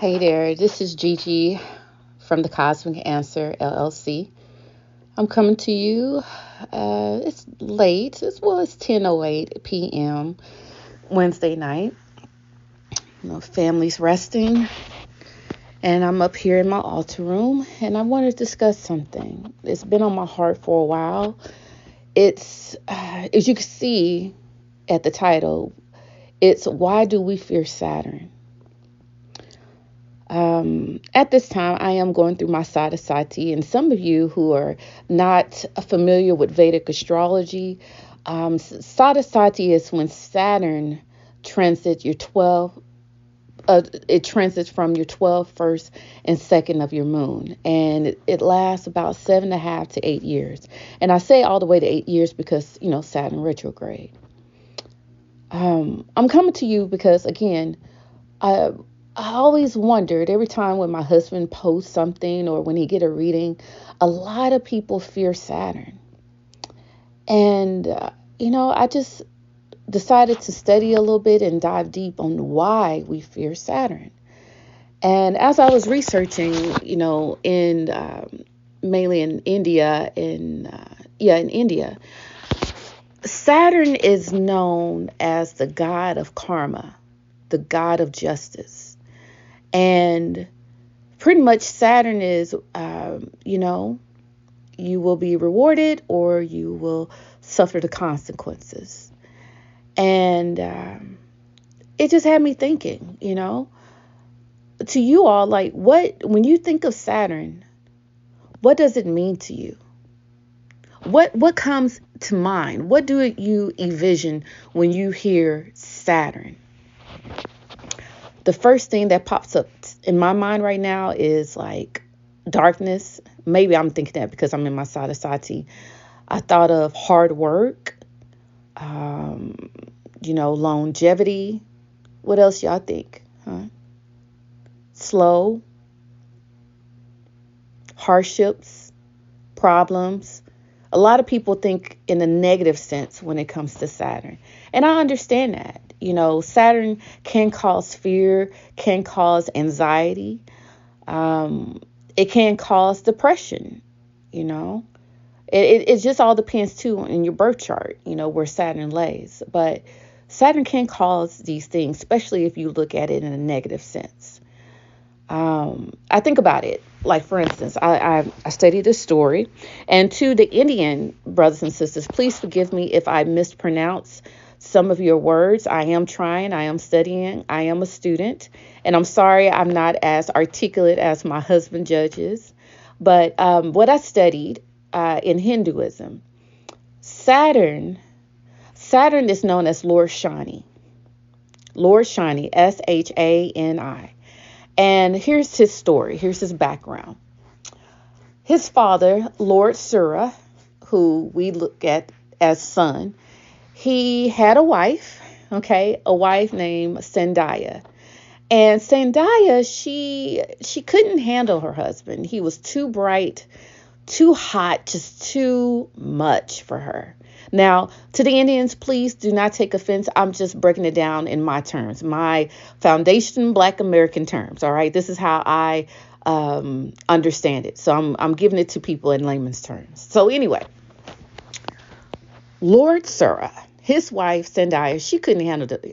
Hey there, this is Gigi from the Cosmic Answer LLC. I'm coming to you. It's late. It's 10:08 p.m. Wednesday night. Family's resting, and I'm up here in my altar room, and I want to discuss something. It's been on my heart for a while. It's, as you can see at the title, it's Why Do We Fear Saturn? At this time, I am going through my Sadasati, and some of you who are not familiar with Vedic astrology, Sadasati is when Saturn transits your 12. It transits from your 12th, first, and second of your moon, and it lasts about 7.5 to 8 years. And I say all the way to 8 years because Saturn retrograde. I'm coming to you because again, I I always wondered every time when my husband posts something or when he get a reading, a lot of people fear Saturn. And I just decided to study a little bit and dive deep on why we fear Saturn. And as I was researching, in mainly in India, in India, Saturn is known as the god of karma, the god of justice. And pretty much Saturn is, you will be rewarded or you will suffer the consequences. And it just had me thinking, to you all, like when you think of Saturn, what does it mean to you? What comes to mind? What do you envision when you hear Saturn? The first thing that pops up in my mind right now is like darkness. Maybe I'm thinking that because I'm in my Sadasati. I thought of hard work, longevity. What else y'all think? Huh? Slow, hardships, problems. A lot of people think in a negative sense when it comes to Saturn. And I understand that. Saturn can cause fear, can cause anxiety. It can cause depression, It just all depends, too, in your birth chart, where Saturn lays. But Saturn can cause these things, especially if you look at it in a negative sense. I think about it. Like, for instance, I studied this story. And to the Indian brothers and sisters, please forgive me if I mispronounce some of your words. I am trying. I am studying. I am a student. And I'm sorry I'm not as articulate as my husband judges. But what I studied in Hinduism, Saturn is known as Lord Shani. Lord Shani, Shani. And here's his story. Here's his background. His father, Lord Surya, who we look at as son, he had a wife, a wife named Sandhya. And Sandhya, she couldn't handle her husband. He was too bright, too hot, just too much for her. Now, to the Indians, please do not take offense. I'm just breaking it down in my terms, my foundation Black American terms. All right, this is how I understand it. So I'm giving it to people in layman's terms. So anyway, Lord Surya, his wife Sandhya, she couldn't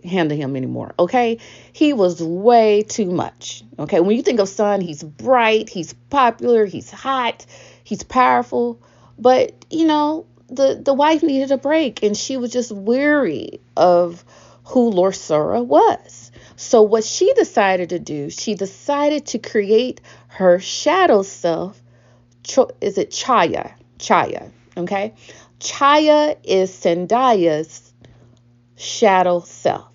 handle him anymore. Okay, he was way too much. Okay, when you think of sun, he's bright, he's popular, he's hot, he's powerful, but the wife needed a break, and she was just weary of who Lord Surya was. So what she decided to do, she decided to create her shadow self. Is it Chaya? Chaya, okay? Chaya is Sandhya's shadow self.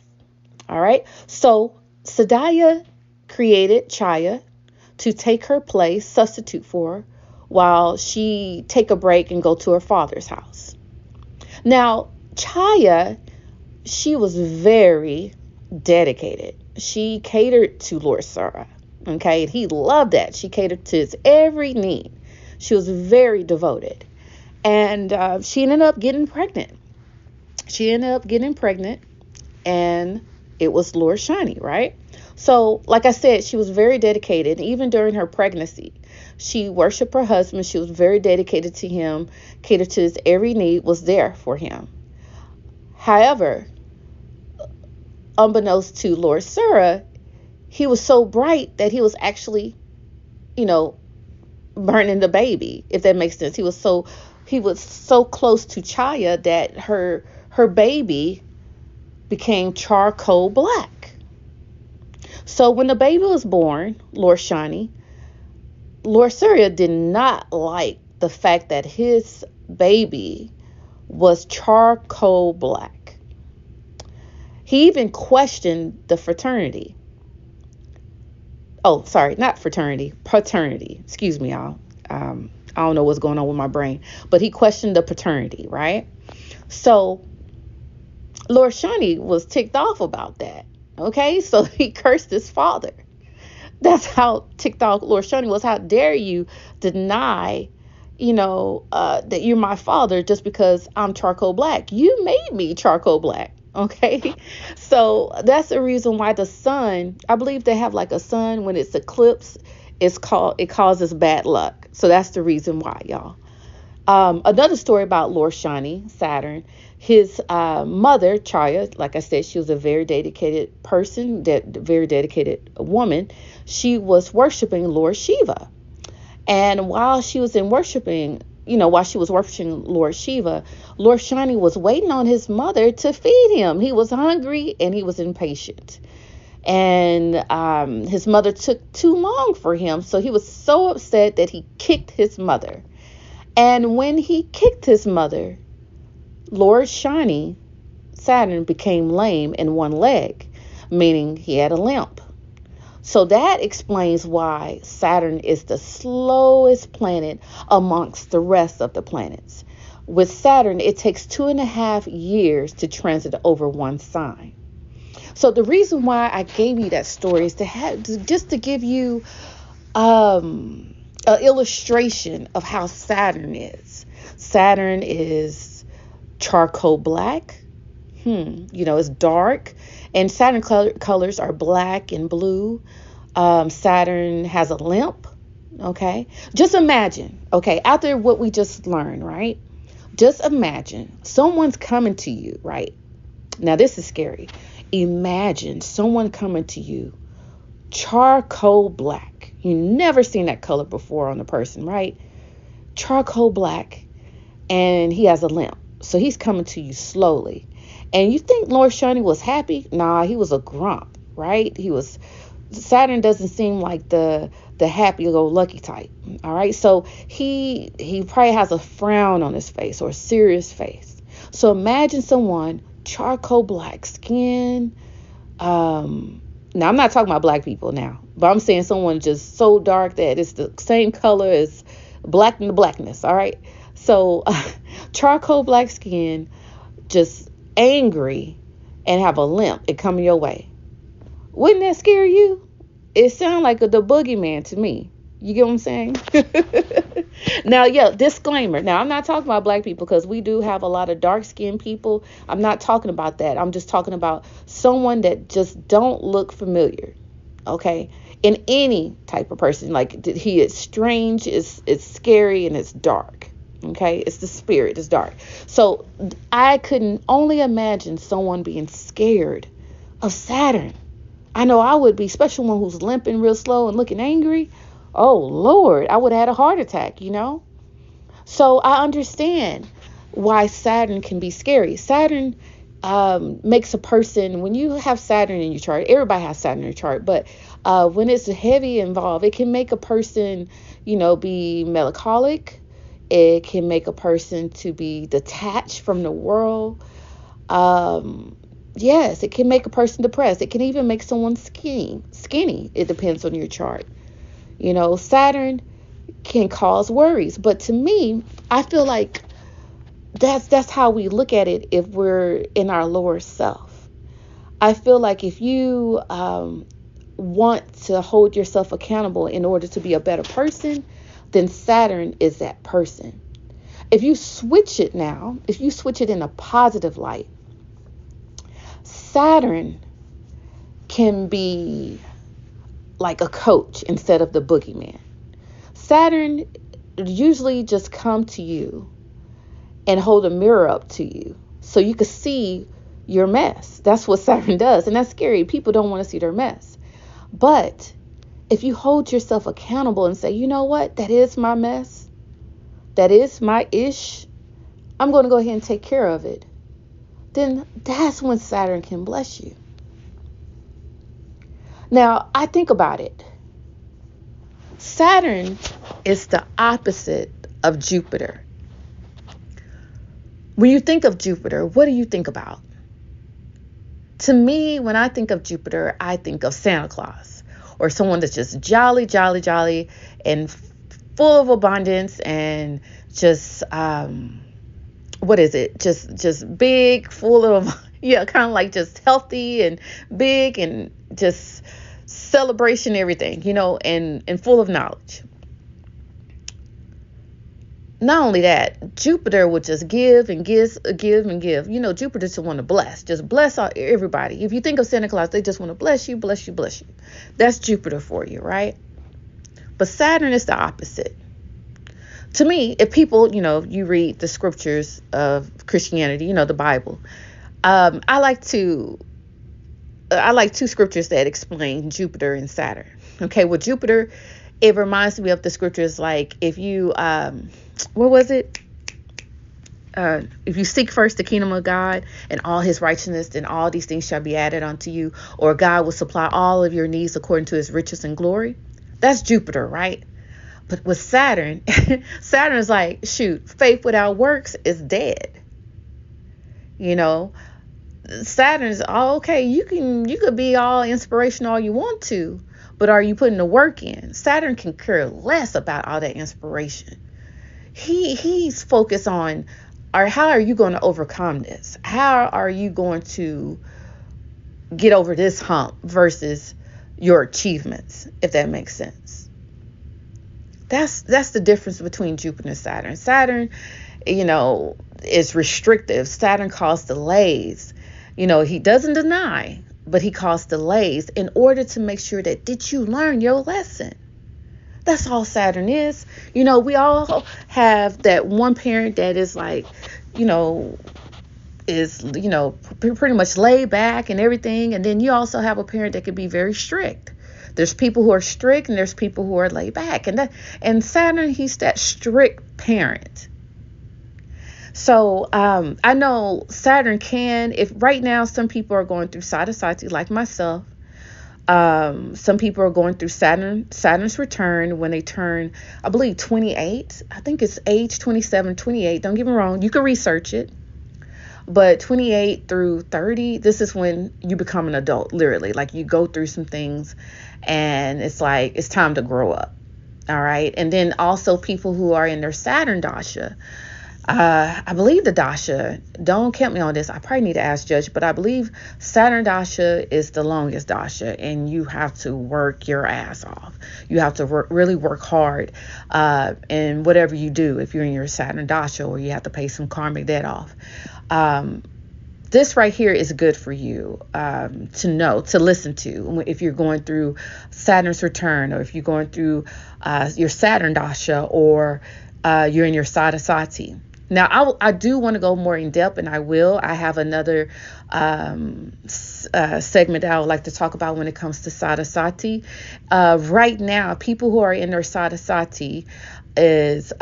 All right. So Sandhya created Chaya to take her place, substitute for her, while she take a break and go to her father's house. Now, Chaya, she was very dedicated. She catered to Lord Surya. Okay. And he loved that. She catered to his every need. She was very devoted. And she ended up getting pregnant. And it was Lord Shani, right? So, like I said, she was very dedicated. Even during her pregnancy, she worshiped her husband. She was very dedicated to him, catered to his every need, was there for him. However, unbeknownst to Lord Surah, he was so bright that he was actually, you know, burning the baby, if that makes sense. He was so close to Chaya that her baby became charcoal black. So when the baby was born, Lord Shani, Lord Surya did not like the fact that his baby was charcoal black. He even questioned the fraternity. Oh, sorry, not fraternity, paternity. Excuse me, y'all. I don't know what's going on with my brain, but he questioned the paternity, right? So Lord Shani was ticked off about that. Okay, so he cursed his father. That's how ticked off Lord Shani was. How dare you deny, that you're my father just because I'm charcoal black? You made me charcoal black. Okay, so that's the reason why the sun, I believe they have like a sun when it's eclipsed, it causes bad luck. So that's the reason why, y'all. Another story about Lord Shani, Saturn, his mother, Chaya, like I said, she was a very dedicated person, that very dedicated woman. She was worshiping Lord Shiva. And while she was worshiping Lord Shiva, Lord Shani was waiting on his mother to feed him. He was hungry and he was impatient. And his mother took too long for him. So he was so upset that he kicked his mother. And when he kicked his mother, Lord Shani, Saturn, became lame in one leg, meaning he had a limp. So that explains why Saturn is the slowest planet amongst the rest of the planets. With Saturn, it takes 2.5 years to transit over one sign. So the reason why I gave you that story is just to give you an illustration of how Saturn is. Saturn is charcoal black. It's dark. And Saturn colors are black and blue. Saturn has a limp. Okay. Just imagine. Okay. After what we just learned, right? Just imagine someone's coming to you, right? Now, this is scary. Imagine someone coming to you charcoal black. You never seen that color before on a person, right? Charcoal black. And he has a limp. So he's coming to you slowly. And you think Lord Shani was happy? Nah, he was a grump, right? Saturn doesn't seem like the happy-go-lucky type. All right. So he probably has a frown on his face or a serious face. So imagine someone charcoal black skin. Now I'm not talking about black people now, but I'm saying someone just so dark that it's the same color as black in the blackness. All right. So charcoal black skin, just angry and have a limp and coming your way. Wouldn't that scare you? It sounds like the boogeyman to me. You get what I'm saying? Now, yeah, disclaimer. Now, I'm not talking about black people because we do have a lot of dark-skinned people. I'm not talking about that. I'm just talking about someone that just don't look familiar, okay? In any type of person. Like, he is strange, it's scary, and it's dark, okay? It's the spirit, it's dark. So, I couldn't only imagine someone being scared of Saturn. I know I would be, especially one who's limping real slow and looking angry. Oh, Lord, I would have had a heart attack, So I understand why Saturn can be scary. Saturn makes a person, when you have Saturn in your chart, everybody has Saturn in your chart, but when it's heavy involved, it can make a person, be melancholic. It can make a person to be detached from the world. Yes, it can make a person depressed. It can even make someone skinny. It depends on your chart. Saturn can cause worries. But to me, I feel like that's how we look at it if we're in our lower self. I feel like if you want to hold yourself accountable in order to be a better person, then Saturn is that person. If you switch it in a positive light, Saturn can be like a coach instead of the boogeyman. Saturn usually just come to you and hold a mirror up to you so you can see your mess. That's what Saturn does, and that's scary. People don't want to see their mess. But if you hold yourself accountable and say, you know what, that is my mess, that is my ish, I'm going to go ahead and take care of it, then that's when Saturn can bless you. Now, I think about it. Saturn is the opposite of Jupiter. When you think of Jupiter, what do you think about? To me, when I think of Jupiter, I think of Santa Claus, or someone that's just jolly, jolly, jolly, and full of abundance, and just what is it? Just big, full of yeah, kind of like just healthy and big and just celebration, everything, and full of knowledge. Not only that, Jupiter would just give and give and give. Jupiter just want to bless, just bless everybody. If you think of Santa Claus, they just want to bless you, bless you, bless you. That's Jupiter for you, right? But Saturn is the opposite. To me, if people, you read the scriptures of Christianity, the Bible. I like two scriptures that explain Jupiter and Saturn. Okay, well, Jupiter, it reminds me of the scriptures like if you, what was it? If you seek first the kingdom of God and all his righteousness, then all these things shall be added unto you, or God will supply all of your needs according to his riches and glory. That's Jupiter, right? But with Saturn, Saturn is like, shoot, faith without works is dead. Saturn is all okay. You could be all inspirational all you want to, but are you putting the work in? Saturn can care less about all that inspiration. He's focused on, or how are you going to overcome this? How are you going to get over this hump versus your achievements, if that makes sense? That's the difference between Jupiter and Saturn. Saturn, is restrictive. Saturn causes delays. He doesn't deny, but he caused delays in order to make sure that did you learn your lesson? That's all Saturn is. We all have that one parent that is like, is, pretty much laid back and everything. And then you also have a parent that can be very strict. There's people who are strict and there's people who are laid back. And Saturn, he's that strict parent. So I know Saturn can, if right now some people are going through Sadasati like myself. Some people are going through Saturn's return when they turn, I believe, 28. I think it's age 27, 28. Don't get me wrong. You can research it. But 28 through 30, this is when you become an adult, literally. Like you go through some things and it's like it's time to grow up. All right. And then also people who are in their Saturn Dasha. I believe the Dasha, don't count me on this, I probably need to ask Judge, but I believe Saturn Dasha is the longest Dasha, and you have to work your ass off. You have to really work hard in whatever you do if you're in your Saturn Dasha, or you have to pay some karmic debt off. This right here is good for you to know, to listen to if you're going through Saturn's return, or if you're going through your Saturn Dasha, or you're in your Sadasati. Now, I do want to go more in depth, and I will. I have another segment that I would like to talk about when it comes to Sadasati. Right now, people who are in their Sadasati is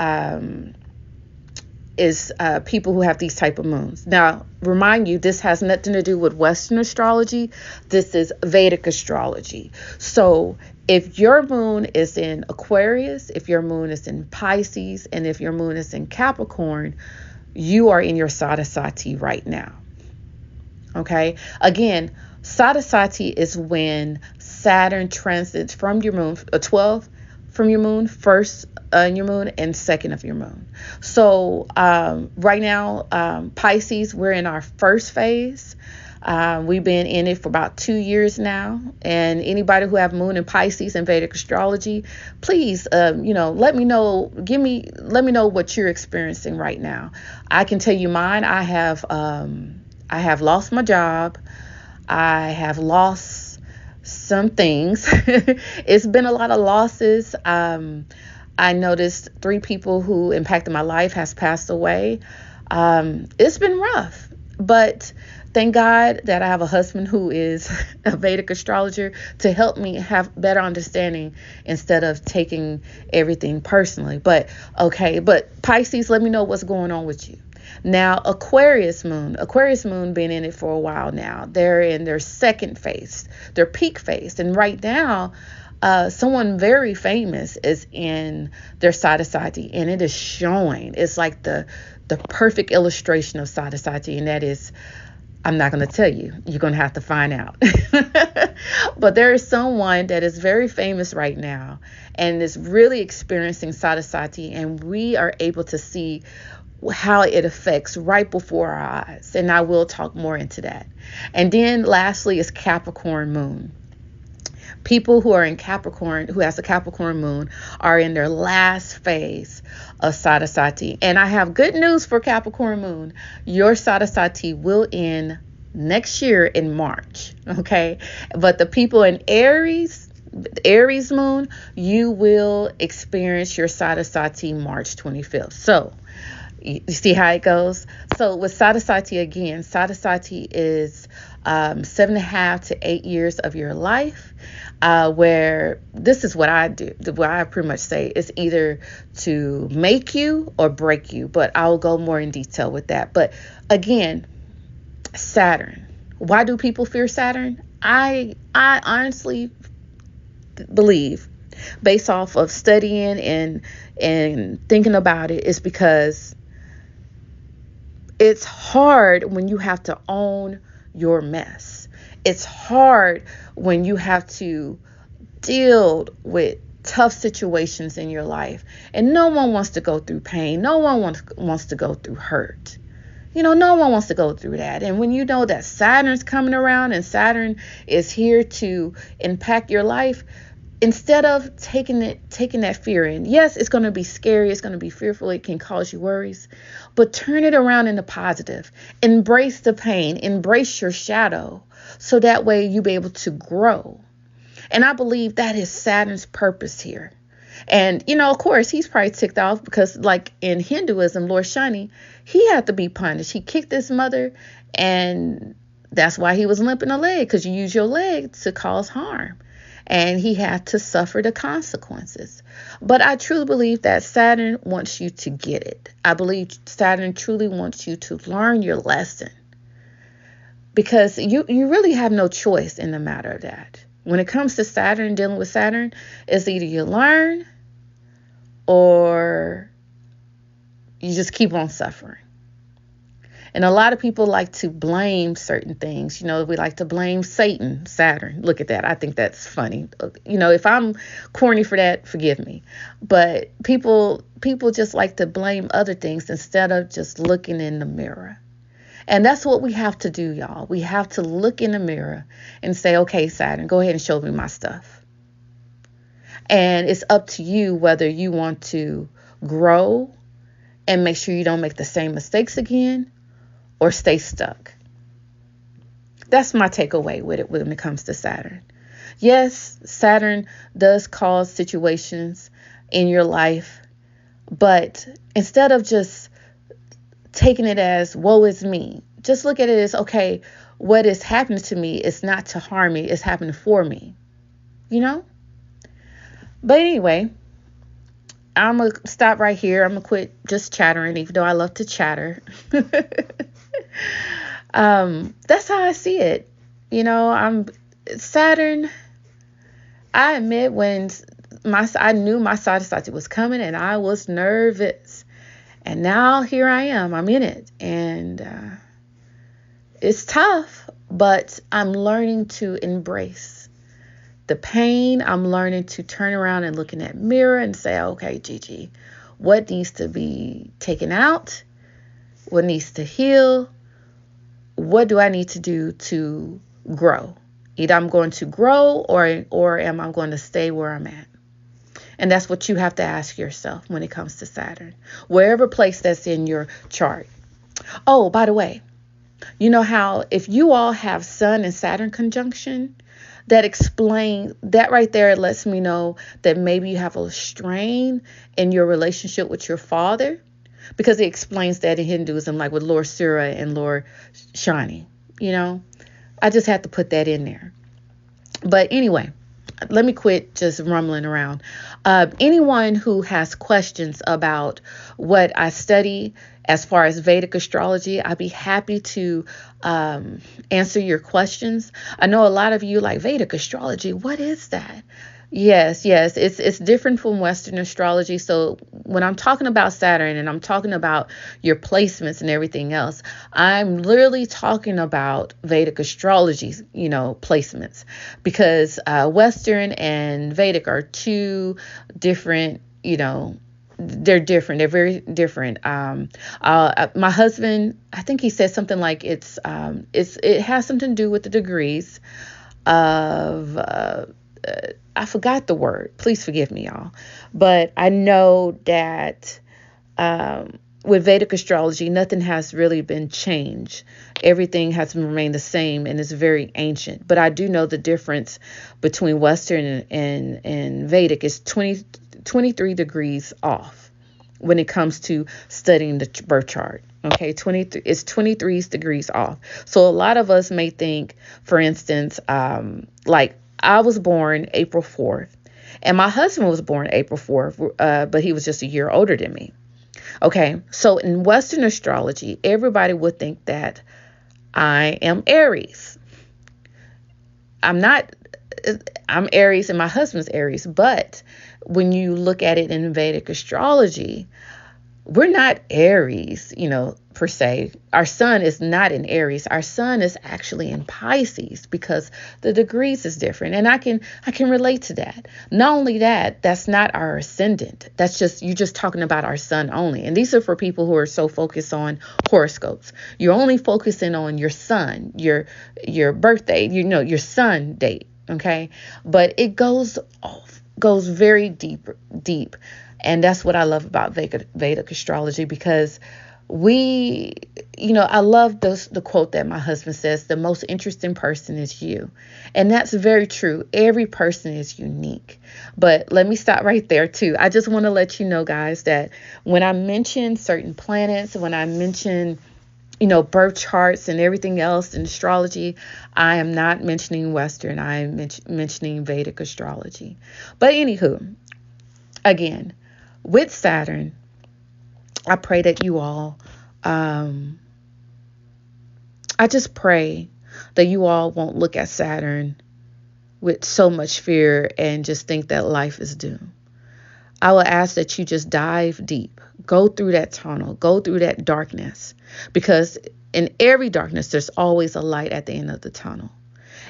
people who have these type of moons. Now, remind you, this has nothing to do with Western astrology. This is Vedic astrology. So if your moon is in Aquarius, if your moon is in Pisces, and if your moon is in Capricorn, you are in your Sadasati right now. Okay? Again, Sadasati is when Saturn transits from your moon, 12 from your moon, first in your moon, and second of your moon. So right now, Pisces, we're in our first phase. We've been in it for about 2 years now. And anybody who have moon in Pisces and Vedic astrology, please, let me know. Let me know what you're experiencing right now. I can tell you mine. I have lost my job. I have lost some things. It's been a lot of losses. I noticed 3 people who impacted my life has passed away. It's been rough, but thank God that I have a husband who is a Vedic astrologer to help me have better understanding instead of taking everything personally. But okay, but Pisces, let me know what's going on with you. Now, Aquarius moon been in it for a while now. They're in their second phase, their peak phase. And right now, someone very famous is in their Sadasati, and it is showing. It's like the perfect illustration of Sadasati, and that is, I'm not going to tell you. You're going to have to find out. But there is someone that is very famous right now and is really experiencing Sadasati, and we are able to see how it affects right before our eyes. And I will talk more into that. And then lastly is Capricorn moon. People who are in Capricorn, who has a Capricorn moon, are in their last phase of Sadasati. And I have good news for Capricorn moon. Your Sadasati will end next year in March. Okay. But the people in Aries moon, you will experience your Sadasati March 25th. So you see how it goes? So with Sadasati again, Sadasati is 7.5 to 8 years of your life, where this is what I do. What I pretty much say is either to make you or break you, but I'll go more in detail with that. But again, Saturn. Why do people fear Saturn? I honestly believe, based off of studying and thinking about it, is because it's hard when you have to own your mess. It's hard when you have to deal with tough situations in your life. And no one wants to go through pain. No one wants to go through hurt. No one wants to go through that. And when you know that Saturn's coming around and Saturn is here to impact your life, instead of taking that fear in, yes, it's going to be scary, it's going to be fearful, it can cause you worries, but turn it around into positive. Embrace the pain, embrace your shadow, so that way you'll be able to grow. And I believe that is Saturn's purpose here. And, of course, he's probably ticked off because, like in Hinduism, Lord Shani, he had to be punished. He kicked his mother, and that's why he was limping a leg, because you use your leg to cause harm. And he had to suffer the consequences. But I truly believe that Saturn wants you to get it. I believe Saturn truly wants you to learn your lesson, because you really have no choice in the matter of that. When it comes to Saturn, dealing with Saturn, it's either you learn or you just keep on suffering. And a lot of people like to blame certain things. We like to blame Satan, Saturn. Look at that. I think that's funny. If I'm corny for that, forgive me. But people just like to blame other things instead of just looking in the mirror. And that's what we have to do, y'all. We have to look in the mirror and say, okay, Saturn, go ahead and show me my stuff. And it's up to you whether you want to grow and make sure you don't make the same mistakes again, or stay stuck. That's my takeaway with it when it comes to Saturn. Yes, Saturn does cause situations in your life, but instead of just taking it as woe is me, just look at it as, okay, what is happening to me is not to harm me, it's happening for me. But anyway, I'm going to stop right here. I'm going to quit just chattering, even though I love to chatter. That's how I see it. I'm Saturn. I admit, when I knew my Sadasati was coming, and I was nervous, and now here I am. I'm in it, and it's tough, but I'm learning to embrace the pain. I'm learning to turn around and look in that mirror and say, okay, Gigi, what needs to be taken out? What needs to heal? What do I need to do to grow? Either I'm going to grow or am I going to stay where I'm at? And that's what you have to ask yourself when it comes to Saturn, wherever place that's in your chart. Oh, by the way, you know how if you all have Sun and Saturn conjunction, that explain that right there lets me know that maybe you have a strain in your relationship with your father, because it explains that in Hinduism, like with Lord Surya and Lord Shani. You know, I just had to put that in there. But anyway, let me quit just rumbling around. Anyone who has questions about what I study as far as Vedic astrology, I'd be happy to answer your questions. I know a lot of you like Vedic astrology. What is that? Yes, yes, it's different from Western astrology. So when I'm talking about Saturn and I'm talking about your placements and everything else, I'm literally talking about Vedic astrology, placements, because Western and Vedic are two different, they're different. They're very different. My husband, I think he said something like it has something to do with the degrees of I forgot the word. Please forgive me, y'all. But I know that with Vedic astrology, nothing has really been changed. Everything has remained the same and is very ancient. But I do know the difference between Western and Vedic is 23 degrees off when it comes to studying the birth chart. Okay, 23, it's 23 degrees off. So a lot of us may think, for instance, like I was born April 4th, and my husband was born April 4th, but he was just a year older than me. Okay, so in Western astrology, everybody would think that I am Aries. I'm not, I'm Aries and my husband's Aries, but when you look at it in Vedic astrology, we're not Aries, per se. Our sun is not in Aries. Our sun is actually in Pisces because the degrees is different. And I can relate to that. Not only that, that's not our ascendant. That's just, you're just talking about our sun only. And these are for people who are so focused on horoscopes. You're only focusing on your sun, your birthday, your sun date. Okay. But it goes very deep. And that's what I love about Vedic astrology, because I love the quote that my husband says, the most interesting person is you. And that's very true. Every person is unique. But let me stop right there too. I just want to let you know, guys, that when I mention certain planets, when I mention birth charts and everything else in astrology, I am not mentioning Western. I am mentioning Vedic astrology. But anywho, again, with Saturn, I pray that you all, I just pray that you all won't look at Saturn with so much fear and just think that life is doomed. I will ask that you just dive deep, go through that tunnel, go through that darkness, because in every darkness, there's always a light at the end of the tunnel.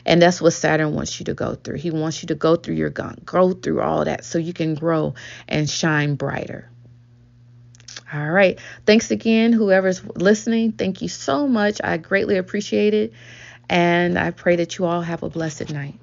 And that's what Saturn wants you to go through. He wants you to go through your gunk, go through all that so you can grow and shine brighter. All right. Thanks again, whoever's listening. Thank you so much. I greatly appreciate it. And I pray that you all have a blessed night.